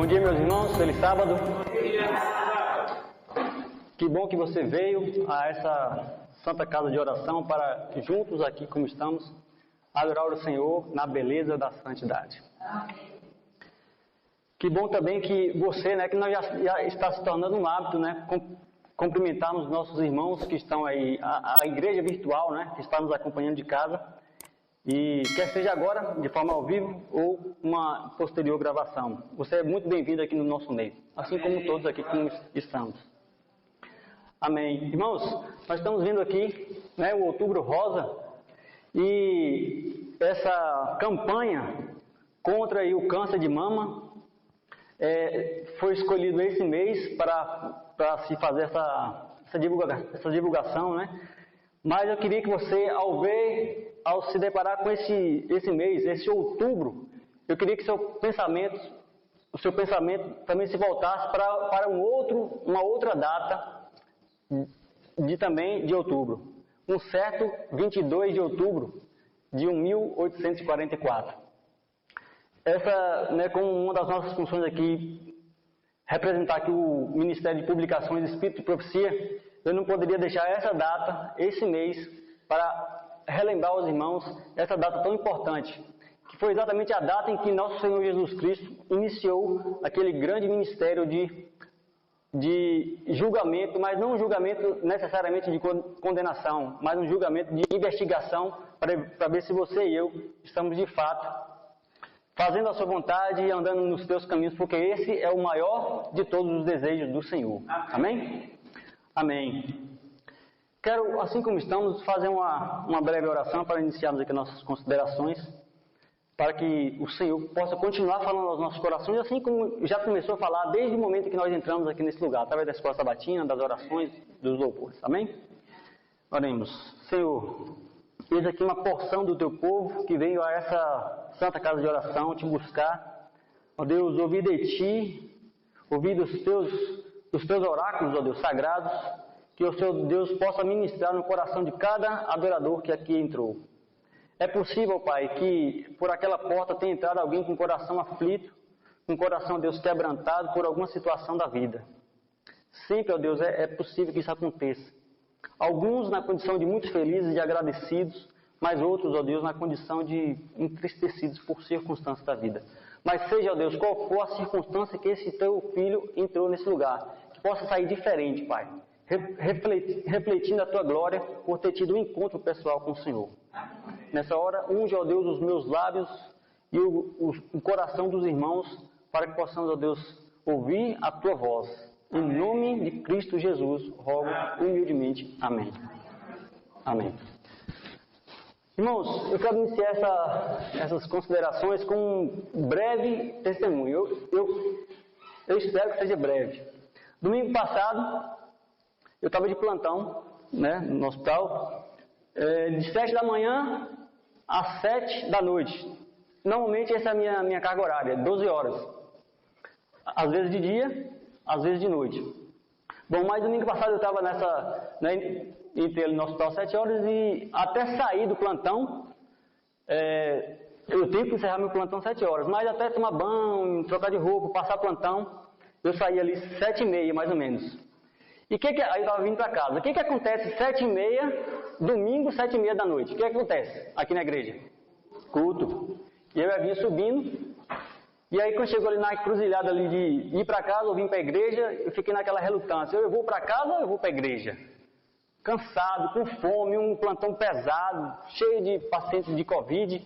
Bom dia, meus irmãos, feliz sábado. Que bom que você veio a essa Santa Casa de Oração para, juntos aqui como estamos, adorar o Senhor na beleza da santidade. Que bom também que você, que nós já está se tornando um hábito, cumprimentarmos nossos irmãos que estão aí, a igreja virtual, que está nos acompanhando de casa. E quer seja agora, de forma ao vivo, ou uma posterior gravação. Você é muito bem-vindo aqui no nosso meio, assim como todos aqui como estamos. Amém. Irmãos, nós estamos vendo aqui o Outubro Rosa, e essa campanha contra o câncer de mama foi escolhido esse mês para se fazer essa divulgação, Mas eu queria que você, ao se deparar com esse mês, esse outubro, eu queria que o seu pensamento também se voltasse para uma outra data de outubro. Um certo 22 de outubro de 1844. Essa, como uma das nossas funções aqui, representar aqui o Ministério de Publicações Espírito e Profecia, eu não poderia deixar essa data, esse mês, para relembrar aos irmãos essa data tão importante, que foi exatamente a data em que nosso Senhor Jesus Cristo iniciou aquele grande ministério de julgamento, mas não um julgamento necessariamente de condenação, mas um julgamento de investigação para ver se você e eu estamos de fato fazendo a sua vontade e andando nos teus caminhos, porque esse é o maior de todos os desejos do Senhor. Amém? Amém. Quero, assim como estamos, fazer uma breve oração para iniciarmos aqui nossas considerações, para que o Senhor possa continuar falando aos nossos corações, assim como já começou a falar desde o momento que nós entramos aqui nesse lugar, através da escola sabatina, das orações, dos louvores. Amém? Oremos. Senhor, eis aqui uma porção do teu povo que veio a essa Santa Casa de Oração te buscar. Ó Deus, ouvir de ti, ouvir dos teus oráculos, ó Deus, sagrados, que o Senhor Deus possa ministrar no coração de cada adorador que aqui entrou. É possível, Pai, que por aquela porta tenha entrado alguém com o coração aflito, com o coração, Deus, quebrantado por alguma situação da vida. Sempre, ó Deus, é possível que isso aconteça. Alguns na condição de muito felizes e agradecidos, mas outros, ó Deus, na condição de entristecidos por circunstâncias da vida. Mas seja, ó Deus, qual for a circunstância que esse teu filho entrou nesse lugar, que possa sair diferente, Pai, refletindo a tua glória por ter tido um encontro pessoal com o Senhor. Nessa hora, unge, ó Deus, os meus lábios e o coração dos irmãos, para que possamos, ó Deus, ouvir a tua voz. Em nome de Cristo Jesus, rogo humildemente. Amém. Amém. Irmãos, eu quero iniciar essas considerações com um breve testemunho. Eu espero que seja breve. Domingo passado, eu estava de plantão, no hospital, de 7 da manhã às 7 da noite. Normalmente essa é a minha carga horária, 12 horas. Às vezes de dia, às vezes de noite. Bom, mas domingo passado eu estava entrei ali no hospital 7 horas e até sair do plantão, eu tenho que encerrar meu plantão 7 horas, mas até tomar banho, trocar de roupa, passar plantão, eu saí ali 7h30 mais ou menos. E aí eu estava vindo para casa. O que acontece 7h30, domingo 7h30 da noite? O que acontece aqui na igreja? Culto. E eu vinha subindo, e aí quando chegou ali na encruzilhada ali de ir para casa ou vir para a igreja, eu fiquei naquela relutância. Eu vou para casa ou eu vou para a igreja? Cansado, com fome, um plantão pesado, cheio de pacientes de Covid.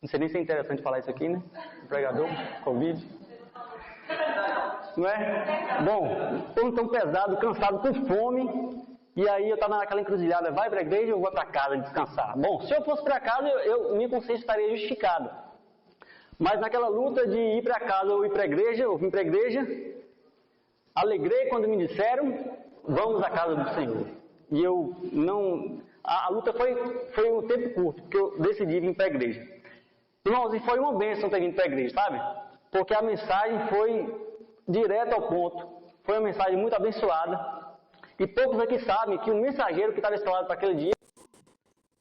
Não sei nem se é interessante falar isso aqui, O pregador, Covid. Não é? Bom, plantão pesado, cansado, com fome. E aí eu estava naquela encruzilhada, vai para a igreja ou vou para casa descansar? Bom, se eu fosse para casa, minha consciência estaria justificada. Mas naquela luta de ir para casa ou ir para a igreja, ou vir para a igreja, alegrei quando me disseram, vamos à casa do Senhor. E eu não... A luta foi um tempo curto, porque eu decidi vir para a igreja. Irmãos, e foi uma bênção ter vindo para a igreja, sabe? Porque a mensagem foi direto ao ponto. Foi uma mensagem muito abençoada. E poucos aqui sabem que o mensageiro que estava escalado para aquele dia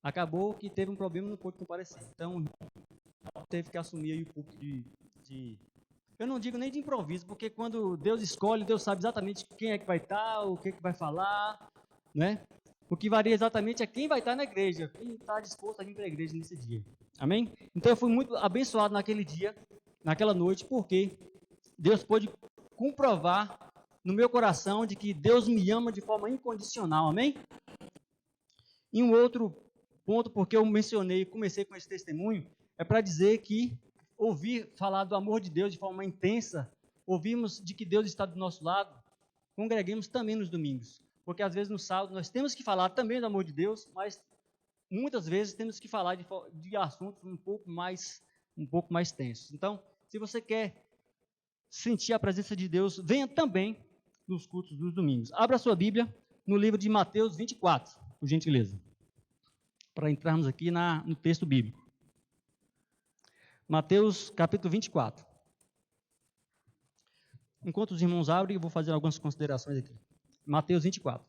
acabou que teve um problema, não pôde comparecer. Então, teve que assumir aí o púlpito de Eu não digo nem de improviso, porque quando Deus escolhe, Deus sabe exatamente quem é que vai estar, o que é que vai falar, né? O que varia exatamente é quem vai estar na igreja, quem está disposto a vir para a igreja nesse dia. Amém? Então eu fui muito abençoado naquele dia, naquela noite, porque Deus pôde comprovar no meu coração de que Deus me ama de forma incondicional. Amém? E um outro ponto, porque eu comecei com esse testemunho, é para dizer que ouvir falar do amor de Deus de forma intensa, ouvirmos de que Deus está do nosso lado, congreguemos também nos domingos. Porque às vezes no sábado nós temos que falar também do amor de Deus, mas muitas vezes temos que falar de assuntos um pouco mais tensos. Então, se você quer sentir a presença de Deus, venha também nos cultos dos domingos. Abra sua Bíblia no livro de Mateus 24, por gentileza, para entrarmos aqui no texto bíblico. Mateus capítulo 24. Enquanto os irmãos abrem, eu vou fazer algumas considerações aqui. Mateus 24.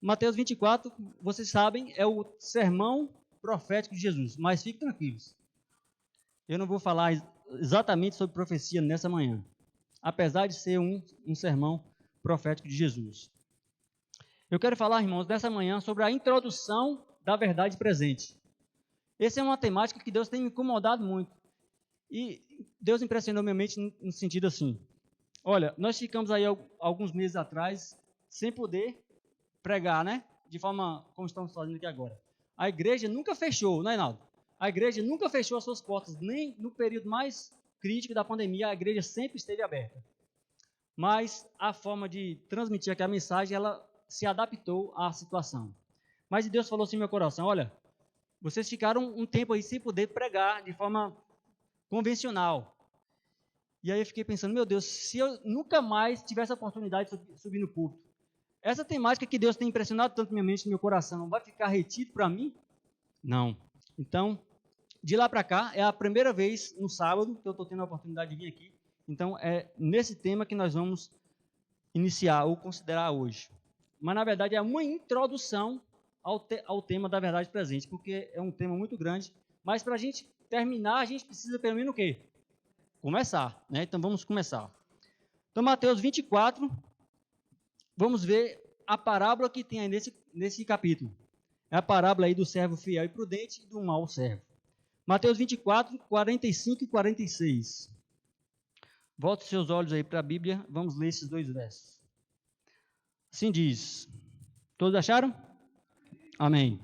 Mateus 24, vocês sabem, é o sermão profético de Jesus, mas fiquem tranquilos. Eu não vou falar exatamente sobre profecia nessa manhã, apesar de ser um sermão profético de Jesus. Eu quero falar, irmãos, nessa manhã sobre a introdução da verdade presente. Essa é uma temática que Deus tem me incomodado muito. E Deus impressionou minha mente no sentido assim. Olha, nós ficamos aí alguns meses atrás sem poder pregar, né? De forma como estamos fazendo aqui agora. A igreja nunca fechou, não é, Naldo? A igreja nunca fechou as suas portas, nem no período mais crítico da pandemia, a igreja sempre esteve aberta. Mas a forma de transmitir aquela mensagem, ela se adaptou à situação. Mas Deus falou assim no meu coração, olha, vocês ficaram um tempo aí sem poder pregar de forma convencional. E aí eu fiquei pensando, meu Deus, se eu nunca mais tivesse a oportunidade de subir no púlpito, essa temática que Deus tem impressionado tanto minha mente e meu coração, não vai ficar retido para mim? Não. Então, de lá para cá, é a primeira vez no sábado que eu estou tendo a oportunidade de vir aqui. Então, é nesse tema que nós vamos iniciar ou considerar hoje. Mas, na verdade, é uma introdução ao tema da verdade presente, porque é um tema muito grande. Mas, para a gente terminar, a gente precisa pelo menos o quê? Começar, né? Então, vamos começar. Então, Mateus 24, vamos ver a parábola que tem aí nesse capítulo. É a parábola aí do servo fiel e prudente e do mau servo. Mateus 24, 45 e 46. Volte seus olhos aí para a Bíblia, vamos ler esses dois versos. Assim diz. Todos acharam? Amém.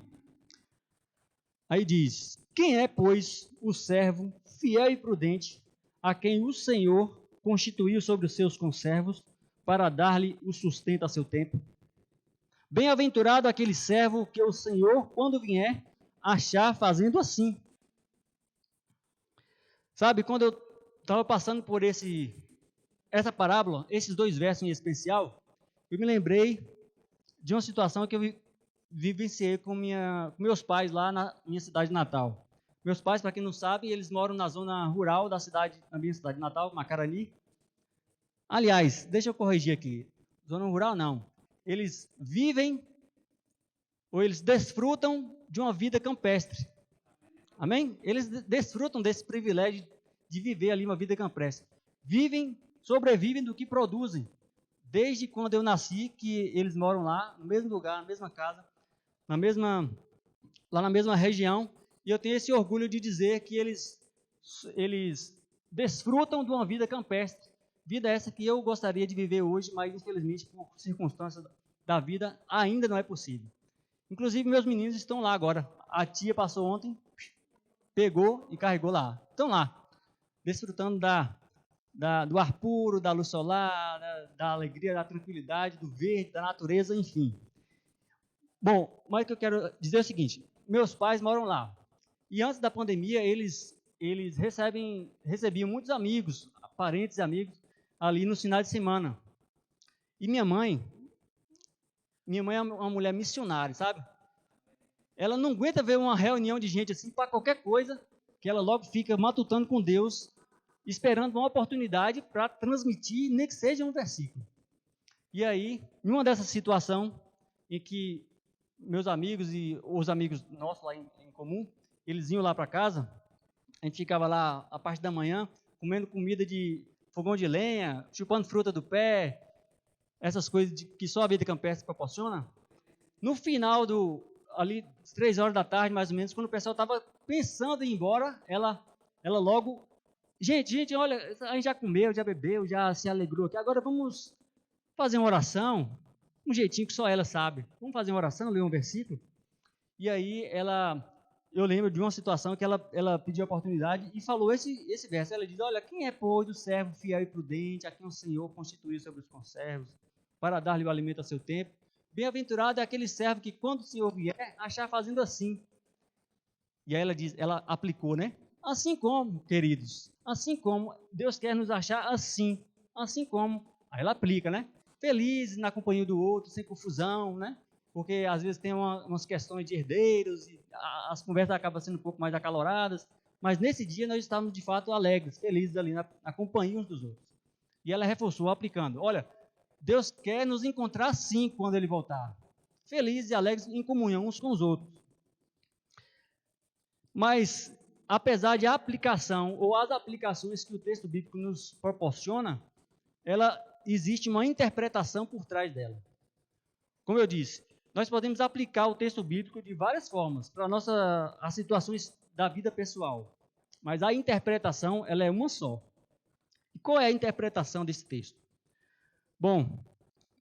Aí diz: quem é, pois, o servo fiel e prudente, a quem o Senhor constituiu sobre os seus conservos, para dar-lhe o sustento a seu tempo? Bem-aventurado aquele servo que o Senhor, quando vier, achar fazendo assim. Sabe, quando eu estava passando por essa parábola, esses dois versos em especial, eu me lembrei de uma situação que eu vivenciei com meus pais lá na minha cidade natal. Meus pais, para quem não sabe, eles moram na zona rural da minha cidade natal, Macarani. Aliás, deixa eu corrigir aqui. Zona rural não. Eles vivem ou eles desfrutam de uma vida campestre. Amém? Eles desfrutam desse privilégio de viver ali uma vida campestre. Sobrevivem do que produzem. Desde quando eu nasci, que eles moram lá, no mesmo lugar, na mesma casa, lá na mesma região, e eu tenho esse orgulho de dizer que eles desfrutam de uma vida campestre. Vida essa que eu gostaria de viver hoje, mas infelizmente, por circunstâncias da vida, ainda não é possível. Inclusive, meus meninos estão lá agora. A tia passou ontem, pegou e carregou lá. Estão lá, desfrutando do ar puro, da luz solar, da alegria, da tranquilidade, do verde, da natureza, enfim. Bom, mas o que eu quero dizer é o seguinte, meus pais moram lá. E antes da pandemia, eles recebiam muitos amigos, parentes e amigos, ali nos finais de semana. E minha mãe é uma mulher missionária, sabe? Ela não aguenta ver uma reunião de gente assim para qualquer coisa, que ela logo fica matutando com Deus, esperando uma oportunidade para transmitir, nem que seja um versículo. E aí, em uma dessas situações em que meus amigos e os amigos nossos lá em comum, eles iam lá para casa, a gente ficava lá a parte da manhã, comendo comida de fogão de lenha, chupando fruta do pé, essas coisas que só a vida campestre proporciona. No final ali 3 horas da tarde, mais ou menos, quando o pessoal estava pensando em ir embora, ela logo, gente, olha, a gente já comeu, já bebeu, já se alegrou aqui, agora vamos fazer uma oração, um jeitinho que só ela sabe. Vamos fazer uma oração, ler um versículo? E aí eu lembro de uma situação que ela pediu a oportunidade e falou esse verso. Ela diz: olha, quem é, pois, o servo fiel e prudente, a quem o Senhor constituiu sobre os conservos, para dar-lhe o alimento a seu tempo? Bem-aventurado é aquele servo que, quando o Senhor vier, achar fazendo assim. E aí ela aplicou, né? Assim como, queridos, assim como Deus quer nos achar assim como, aí ela aplica, né? Felizes na companhia do outro, sem confusão, né? Porque às vezes tem umas questões de herdeiros, e as conversas acabam sendo um pouco mais acaloradas, mas nesse dia nós estávamos de fato alegres, felizes ali na companhia uns dos outros. E ela reforçou aplicando: olha, Deus quer nos encontrar assim quando Ele voltar, felizes e alegres em comunhão uns com os outros. Mas, apesar de a aplicação ou as aplicações que o texto bíblico nos proporciona, existe uma interpretação por trás dela. Como eu disse, nós podemos aplicar o texto bíblico de várias formas para as situações da vida pessoal, mas a interpretação ela é uma só. E qual é a interpretação desse texto? Bom,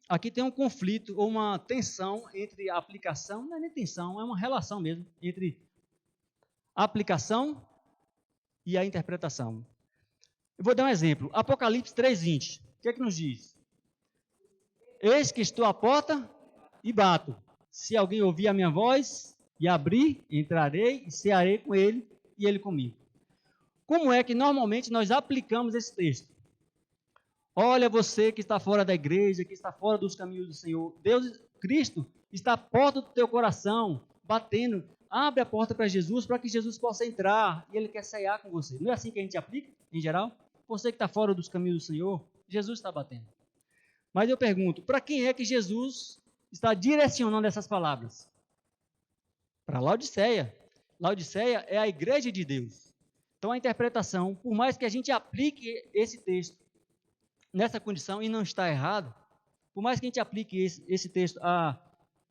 aqui tem um conflito ou uma tensão entre a aplicação, não é nem tensão, é uma relação mesmo entre a aplicação e a interpretação. Eu vou dar um exemplo. Apocalipse 3:20. O que é que nos diz? Eis que estou à porta e bato. Se alguém ouvir a minha voz e abrir, entrarei e cearei com ele e ele comigo. Como é que normalmente nós aplicamos esse texto? Olha, você que está fora da igreja, que está fora dos caminhos do Senhor, Cristo está à porta do teu coração, batendo. Abre a porta para Jesus, para que Jesus possa entrar, e Ele quer cear com você. Não é assim que a gente aplica, em geral? Você que está fora dos caminhos do Senhor, Jesus está batendo. Mas eu pergunto, para quem é que Jesus está direcionando essas palavras? Para Laodiceia. Laodiceia é a igreja de Deus. Então a interpretação, por mais que a gente aplique esse texto nessa condição, e não está errado, por mais que a gente aplique esse texto a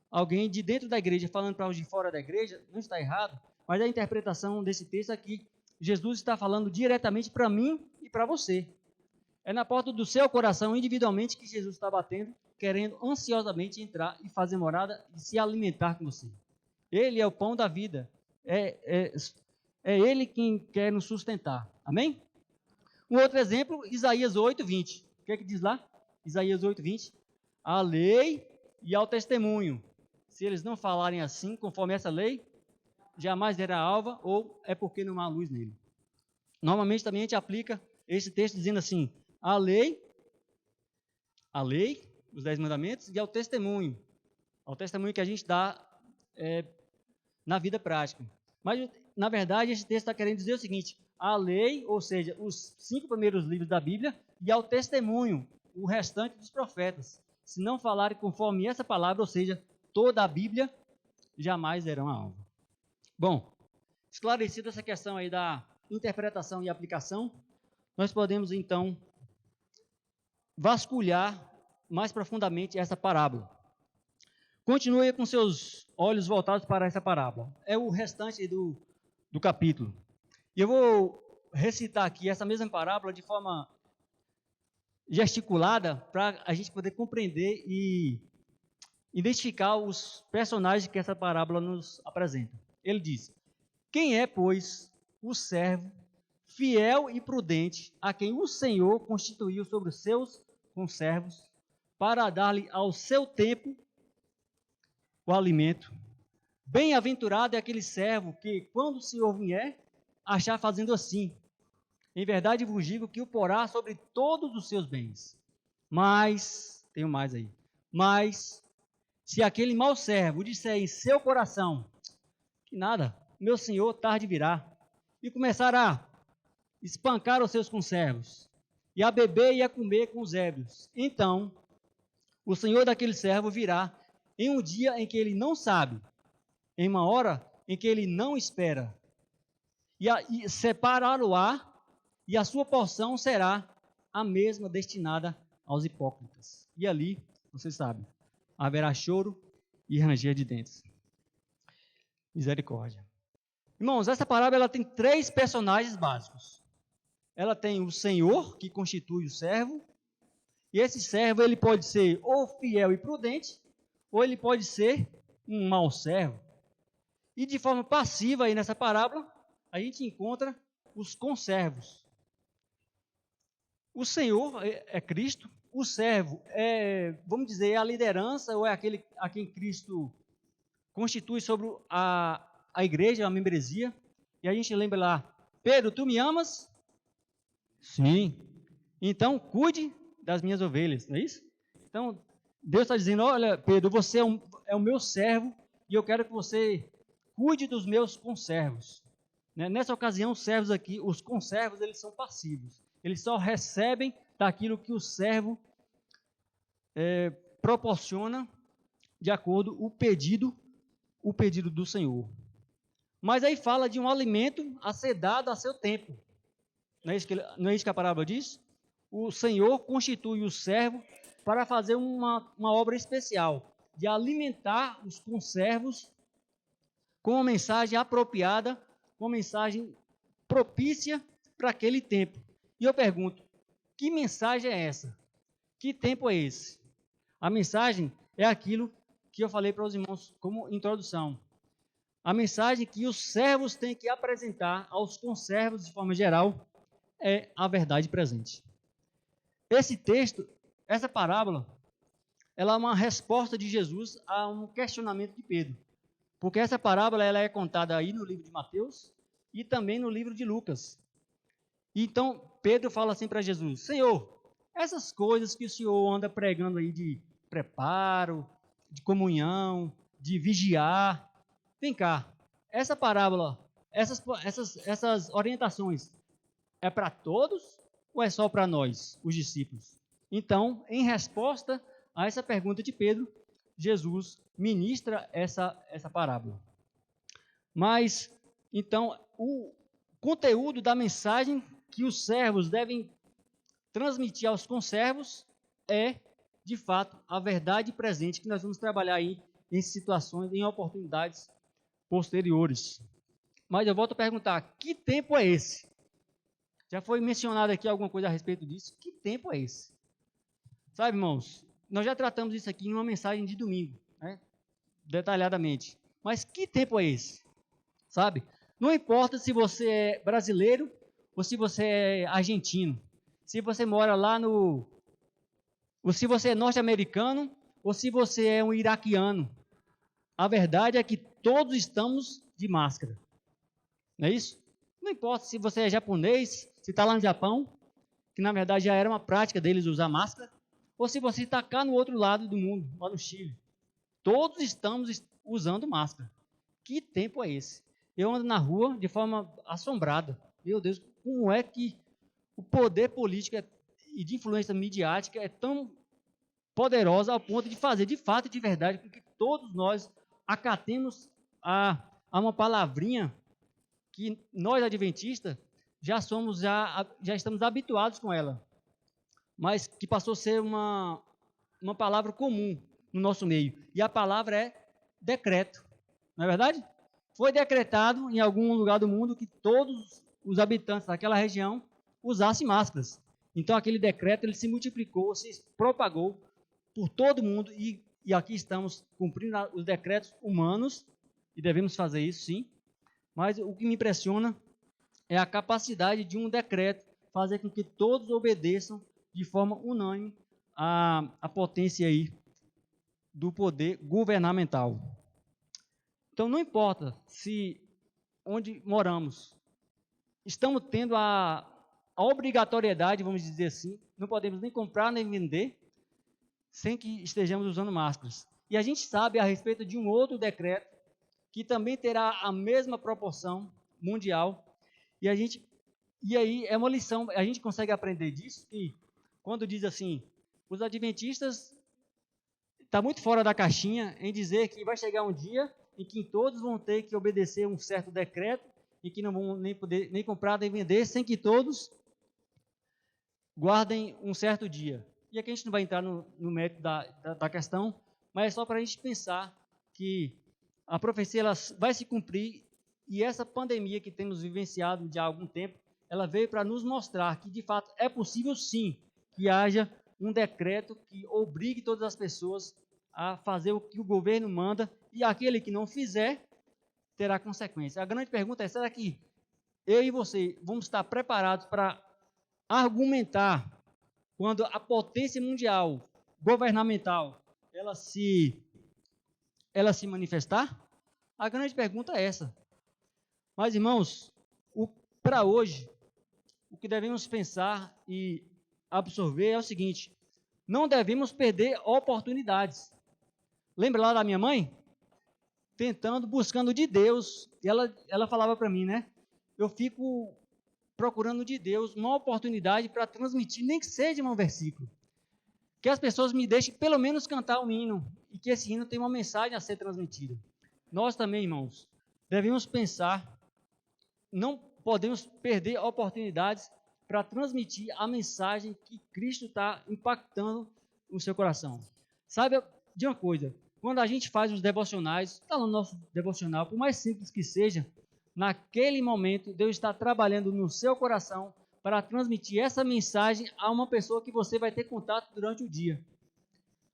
alguém de dentro da igreja falando para os de fora da igreja, não está errado, mas a interpretação desse texto é que Jesus está falando diretamente para mim e para você. É na porta do seu coração, individualmente, que Jesus está batendo, querendo ansiosamente entrar e fazer morada e se alimentar com você. Ele é o pão da vida. É Ele quem quer nos sustentar. Amém? Um outro exemplo, Isaías 8:20. O que é que diz lá? Isaías 8:20. A lei e ao testemunho. Se eles não falarem assim, conforme essa lei, jamais verá alva, ou é porque não há luz nele. Normalmente também a gente aplica esse texto dizendo assim: a lei, os 10 mandamentos, e ao testemunho que a gente dá na vida prática. Mas, na verdade, esse texto está querendo dizer o seguinte: a lei, ou seja, os 5 primeiros livros da Bíblia, e ao testemunho, o restante dos profetas. Se não falarem conforme essa palavra, ou seja, toda a Bíblia, jamais verão a alva. Bom, esclarecida essa questão aí da interpretação e aplicação, nós podemos então vasculhar mais profundamente essa parábola. Continue com seus olhos voltados para essa parábola. É o restante do capítulo. E eu vou recitar aqui essa mesma parábola de forma gesticulada para a gente poder compreender e identificar os personagens que essa parábola nos apresenta. Ele diz: quem é, pois, o servo fiel e prudente a quem o Senhor constituiu sobre os seus conservos para dar-lhe ao seu tempo o alimento? Bem-aventurado é aquele servo que, quando o Senhor vier, achar fazendo assim. Em verdade vos digo que o porá sobre todos os seus bens. Mas, tenho mais aí, mas, se aquele mau servo disser em seu coração, que nada, meu senhor tarde virá, e começar a espancar os seus conservos, e a beber e a comer com os ébrios, então, o senhor daquele servo virá em um dia em que ele não sabe, em uma hora em que ele não espera, e separar-o-á, e a sua porção será a mesma destinada aos hipócritas. E ali, vocês sabem, haverá choro e ranger de dentes. Misericórdia. Irmãos, essa parábola ela tem 3 personagens básicos. Ela tem o Senhor, que constitui o servo, e esse servo ele pode ser ou fiel e prudente, ou ele pode ser um mau servo. E de forma passiva aí nessa parábola, a gente encontra os conservos. O Senhor é Cristo, o servo é, vamos dizer, a liderança, ou é aquele a quem Cristo constitui sobre a igreja, a membresia. E a gente lembra lá, Pedro, tu me amas? Sim. Então, cuide das minhas ovelhas, não é isso? Então, Deus está dizendo, olha, Pedro, você é o meu servo e eu quero que você cuide dos meus conservos. Nessa ocasião, os servos aqui, os conservos, eles são passivos. Eles só recebem daquilo que o servo proporciona de acordo com o pedido do Senhor. Mas aí fala de um alimento a ser dado a seu tempo. Não é isso que a parábola diz? O Senhor constitui o servo para fazer uma obra especial, de alimentar os conservos com uma mensagem apropriada, com uma mensagem propícia para aquele tempo. E eu pergunto, que mensagem é essa? Que tempo é esse? A mensagem é aquilo que eu falei para os irmãos como introdução. A mensagem que os servos têm que apresentar aos conservos, de forma geral, é a verdade presente. Esse texto, essa parábola, ela é uma resposta de Jesus a um questionamento de Pedro. Porque essa parábola ela é contada aí no livro de Mateus e também no livro de Lucas. Então, Pedro fala assim para Jesus, Senhor, essas coisas que o Senhor anda pregando aí de preparo, de comunhão, de vigiar, vem cá, essa parábola, essas orientações, é para todos ou é só para nós, os discípulos? Então, em resposta a essa pergunta de Pedro, Jesus ministra essa parábola. Mas, então, o conteúdo da mensagem que os servos devem transmitir aos conservos é, de fato, a verdade presente que nós vamos trabalhar aí em situações, em oportunidades posteriores. Mas eu volto a perguntar, que tempo é esse? Já foi mencionado aqui alguma coisa a respeito disso? Que tempo é esse? Sabe, irmãos, nós já tratamos isso aqui em uma mensagem de domingo, né? Detalhadamente. Mas que tempo é esse? Sabe? Não importa se você é brasileiro ou se você é argentino. Se você mora lá ou se você é norte-americano ou se você é um iraquiano. A verdade é que todos estamos de máscara. Não é isso? Não importa se você é japonês, se está lá no Japão, que na verdade já era uma prática deles usar máscara, ou se você está cá no outro lado do mundo, lá no Chile. Todos estamos usando máscara. Que tempo é esse? Eu ando na rua de forma assombrada. Meu Deus, como é que o poder político e de influência midiática é tão poderosa ao ponto de fazer de fato e de verdade com que todos nós acatemos a uma palavrinha que nós adventistas já estamos habituados com ela, mas que passou a ser uma palavra comum no nosso meio. E a palavra é decreto. Não é verdade? Foi decretado em algum lugar do mundo que todos os habitantes daquela região usassem máscaras. Então aquele decreto ele se multiplicou, se propagou por todo mundo e aqui estamos cumprindo os decretos humanos e devemos fazer isso sim. Mas o que me impressiona é a capacidade de um decreto fazer com que todos obedeçam de forma unânime a potência aí do poder governamental. Então, não importa se onde moramos, estamos tendo a obrigatoriedade, vamos dizer assim, não podemos nem comprar nem vender sem que estejamos usando máscaras. E a gente sabe a respeito de um outro decreto que também terá a mesma proporção mundial. E aí é uma lição, a gente consegue aprender disso, que quando diz assim, os adventistas está muito fora da caixinha em dizer que vai chegar um dia em que todos vão ter que obedecer um certo decreto e que não vão nem poder nem comprar nem vender sem que todos guardem um certo dia. E aqui a gente não vai entrar no mérito da questão, mas é só para a gente pensar que a profecia ela vai se cumprir e essa pandemia que temos vivenciado de há algum tempo, ela veio para nos mostrar que, de fato, é possível sim que haja um decreto que obrigue todas as pessoas a fazer o que o governo manda e aquele que não fizer terá consequência. A grande pergunta é, será que eu e você vamos estar preparados para argumentar quando a potência mundial, governamental, ela se manifestar? A grande pergunta é essa. Mas, irmãos, para hoje, o que devemos pensar e absorver é o seguinte: não devemos perder oportunidades. Lembra lá da minha mãe? Buscando de Deus, e ela falava para mim, né? Eu fico procurando de Deus uma oportunidade para transmitir, nem que seja um versículo. Que as pessoas me deixem pelo menos cantar um hino, e que esse hino tenha uma mensagem a ser transmitida. Nós também, irmãos, devemos pensar, não podemos perder oportunidades para transmitir a mensagem que Cristo está impactando no seu coração. Saiba de uma coisa, quando a gente faz os devocionais, está no nosso devocional, por mais simples que seja, naquele momento Deus está trabalhando no seu coração para transmitir essa mensagem a uma pessoa que você vai ter contato durante o dia.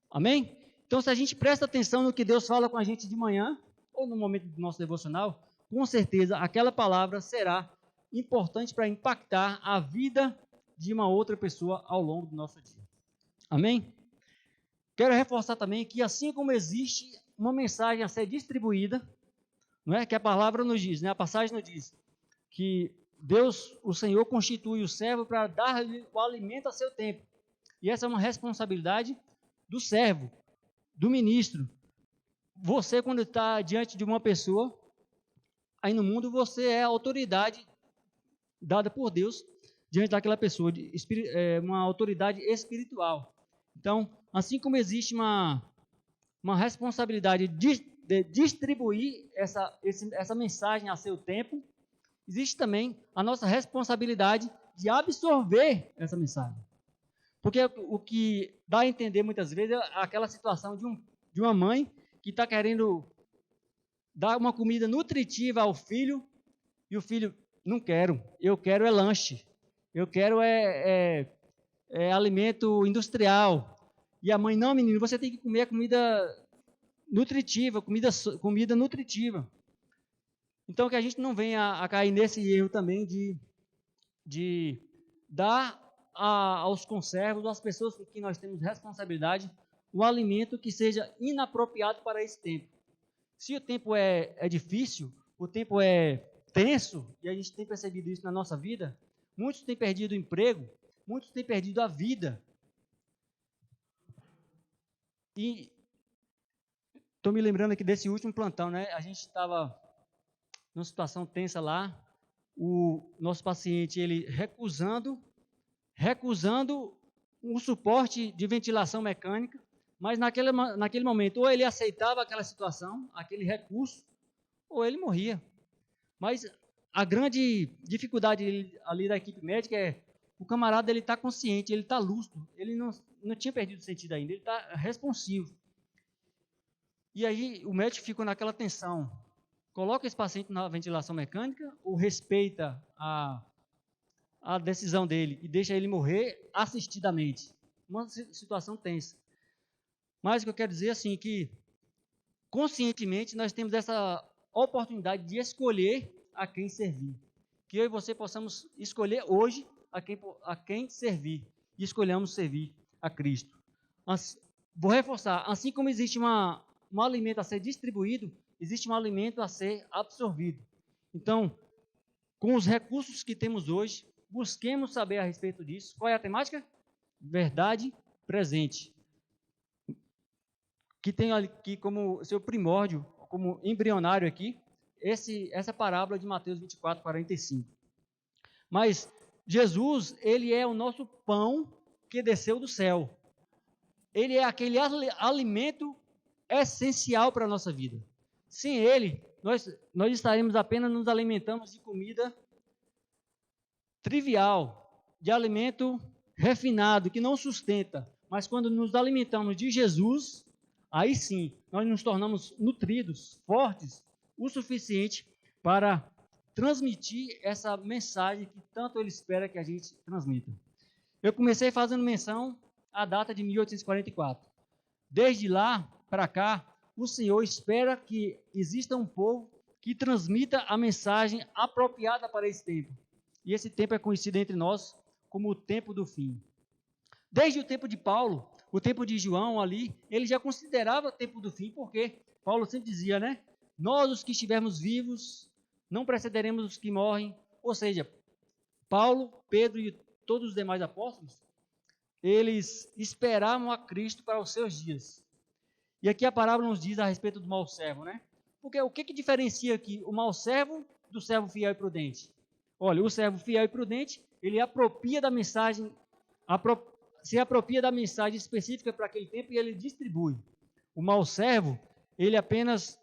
Amém? Então, se a gente presta atenção no que Deus fala com a gente de manhã, ou no momento do nosso devocional, com certeza aquela palavra será importante para impactar a vida de uma outra pessoa ao longo do nosso dia. Amém? Quero reforçar também que assim como existe uma mensagem a ser distribuída, não é? Que a palavra nos diz, né? A passagem nos diz que Deus, o Senhor, constitui o servo para dar-lhe o alimento a seu tempo. E essa é uma responsabilidade do servo, do ministro. Você, quando está diante de uma pessoa, aí no mundo você é a autoridade dada por Deus diante daquela pessoa, uma autoridade espiritual. Então, assim como existe uma responsabilidade de distribuir essa mensagem a seu tempo, existe também a nossa responsabilidade de absorver essa mensagem. Porque o que dá a entender muitas vezes é aquela situação de uma mãe que está querendo dar uma comida nutritiva ao filho e o filho, não quero, eu quero é lanche, eu quero é alimento industrial. E a mãe, não, menino, você tem que comer comida nutritiva, comida nutritiva. Então, que a gente não venha a cair nesse erro também de dar aos conservos, às pessoas com quem nós temos responsabilidade, um alimento que seja inapropriado para esse tempo. Se o tempo é difícil, o tempo é tenso, e a gente tem percebido isso na nossa vida, muitos têm perdido o emprego, muitos têm perdido a vida. E estou me lembrando aqui desse último plantão, né? A gente estava numa situação tensa lá, o nosso paciente, ele recusando um suporte de ventilação mecânica, mas naquele momento, ou ele aceitava aquela situação, aquele recurso, ou ele morria. Mas a grande dificuldade ali da equipe médica é o camarada, ele está consciente, ele está lúcido, ele não tinha perdido o sentido ainda, ele está responsivo. E aí o médico ficou naquela tensão, coloca esse paciente na ventilação mecânica ou respeita a decisão dele e deixa ele morrer assistidamente. Uma situação tensa. Mas o que eu quero dizer assim, que conscientemente nós temos essa oportunidade de escolher a quem servir. Que eu e você possamos escolher hoje a quem servir. E escolhamos servir a Cristo. Vou reforçar, assim como existe um alimento a ser distribuído, existe um alimento a ser absorvido. Então, com os recursos que temos hoje, busquemos saber a respeito disso. Qual é a temática? Verdade presente. Que tem aqui como seu primórdio, como embrionário aqui, essa parábola de Mateus 24, 45. Mas Jesus, ele é o nosso pão que desceu do céu. Ele é aquele alimento essencial para a nossa vida. Sem ele, nós estaremos apenas nos alimentando de comida trivial, de alimento refinado, que não sustenta, mas quando nos alimentamos de Jesus, aí sim, nós nos tornamos nutridos, fortes, o suficiente para transmitir essa mensagem que tanto Ele espera que a gente transmita. Eu comecei fazendo menção à data de 1844. Desde lá para cá, o Senhor espera que exista um povo que transmita a mensagem apropriada para esse tempo. E esse tempo é conhecido entre nós como o tempo do fim. Desde o tempo de Paulo, o tempo de João ali, ele já considerava o tempo do fim, porque Paulo sempre dizia, né? Nós, os que estivermos vivos, não precederemos os que morrem. Ou seja, Paulo, Pedro e todos os demais apóstolos, eles esperavam a Cristo para os seus dias. E aqui a parábola nos diz a respeito do mau servo, né? Porque o que diferencia aqui o mau servo do servo fiel e prudente? Olha, o servo fiel e prudente, ele apropria da mensagem, se apropria da mensagem específica para aquele tempo e ele distribui. O mau servo, ele apenas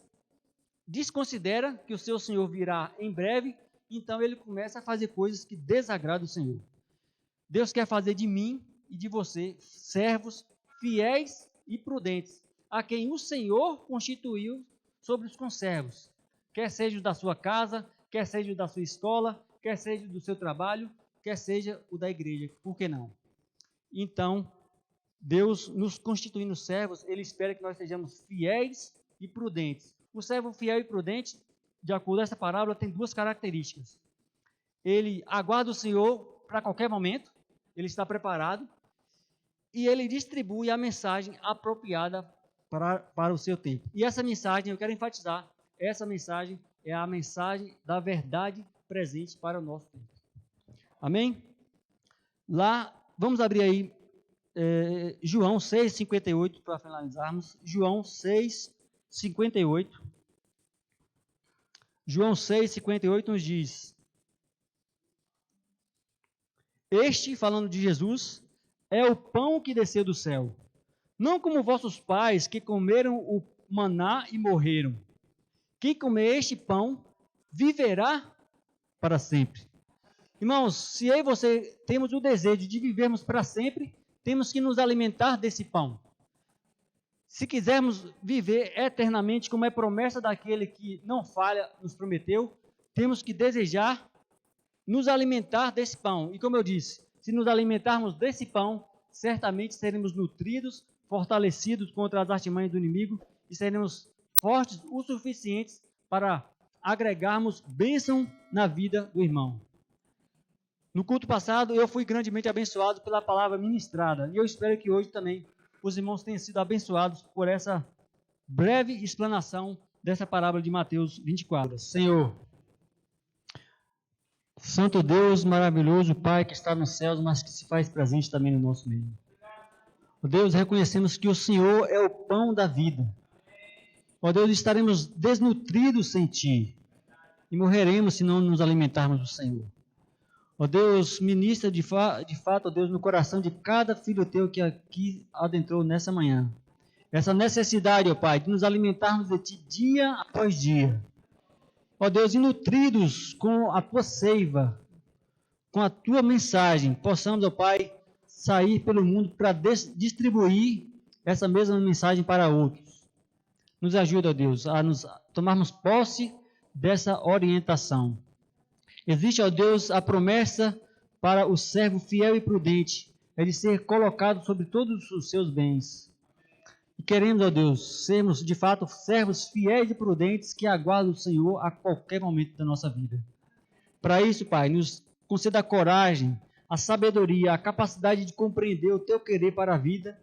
desconsidera que o seu Senhor virá em breve, então ele começa a fazer coisas que desagradam o Senhor. Deus quer fazer de mim e de você servos fiéis e prudentes, a quem o Senhor constituiu sobre os conservos, quer seja o da sua casa, quer seja o da sua escola, quer seja o do seu trabalho, quer seja o da igreja, por que não? Então, Deus nos constituindo servos, Ele espera que nós sejamos fiéis e prudentes. O servo fiel e prudente, de acordo com essa parábola, tem duas características. Ele aguarda o Senhor para qualquer momento, ele está preparado, e ele distribui a mensagem apropriada para o seu tempo. E essa mensagem, eu quero enfatizar, essa mensagem é a mensagem da verdade presente para o nosso tempo. Amém? Lá, vamos abrir aí João 6,58 para finalizarmos. João 6,58. João 6,58 nos diz: Este, falando de Jesus, é o pão que desceu do céu. Não como vossos pais que comeram o maná e morreram. Quem comer este pão viverá para sempre. Irmãos, se eu e você temos o desejo de vivermos para sempre, temos que nos alimentar desse pão. Se quisermos viver eternamente, como é promessa daquele que não falha, nos prometeu, temos que desejar nos alimentar desse pão. E como eu disse, se nos alimentarmos desse pão, certamente seremos nutridos, fortalecidos contra as artimanhas do inimigo e seremos fortes o suficientes para agregarmos bênção na vida do irmão. No culto passado, eu fui grandemente abençoado pela palavra ministrada. E eu espero que hoje também os irmãos tenham sido abençoados por essa breve explanação dessa parábola de Mateus 24. Senhor, Santo Deus, maravilhoso Pai que está nos céus, mas que se faz presente também no nosso meio. Ó Deus, reconhecemos que o Senhor é o pão da vida. Ó Deus, estaremos desnutridos sem Ti e morreremos se não nos alimentarmos do Senhor. Ó Deus, ministra de fato, ó Deus, no coração de cada filho Teu que aqui adentrou nessa manhã. Essa necessidade, ó Pai, de nos alimentarmos de Ti dia após dia. Ó Deus, e nutridos com a Tua seiva, com a Tua mensagem, possamos, ó Pai, sair pelo mundo para distribuir essa mesma mensagem para outros. Nos ajuda, ó Deus, a nos tomarmos posse dessa orientação. Existe, ó Deus, a promessa para o servo fiel e prudente, é de ser colocado sobre todos os seus bens. E queremos, ó Deus, sermos de fato servos fiéis e prudentes que aguardam o Senhor a qualquer momento da nossa vida. Para isso, Pai, nos conceda a coragem, a sabedoria, a capacidade de compreender o Teu querer para a vida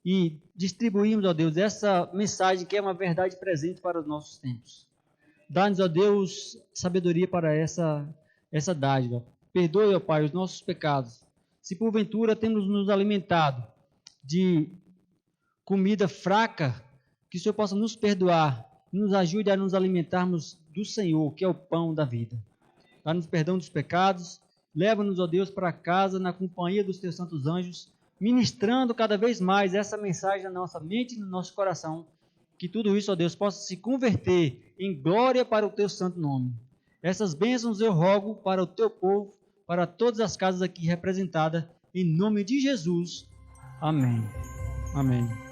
e distribuirmos, ó Deus, essa mensagem que é uma verdade presente para os nossos tempos. Dá-nos, ó Deus, sabedoria para essa dádiva. Perdoe, ó Pai, os nossos pecados. Se porventura temos nos alimentado de comida fraca, que o Senhor possa nos perdoar e nos ajude a nos alimentarmos do Senhor, que é o pão da vida. Dá-nos perdão dos pecados, leva-nos, ó Deus, para casa na companhia dos Teus santos anjos, ministrando cada vez mais essa mensagem na nossa mente e no nosso coração, que tudo isso, ó Deus, possa se converter em glória para o Teu santo nome. Essas bênçãos eu rogo para o Teu povo, para todas as casas aqui representadas, Em nome de Jesus. Amém. Amém.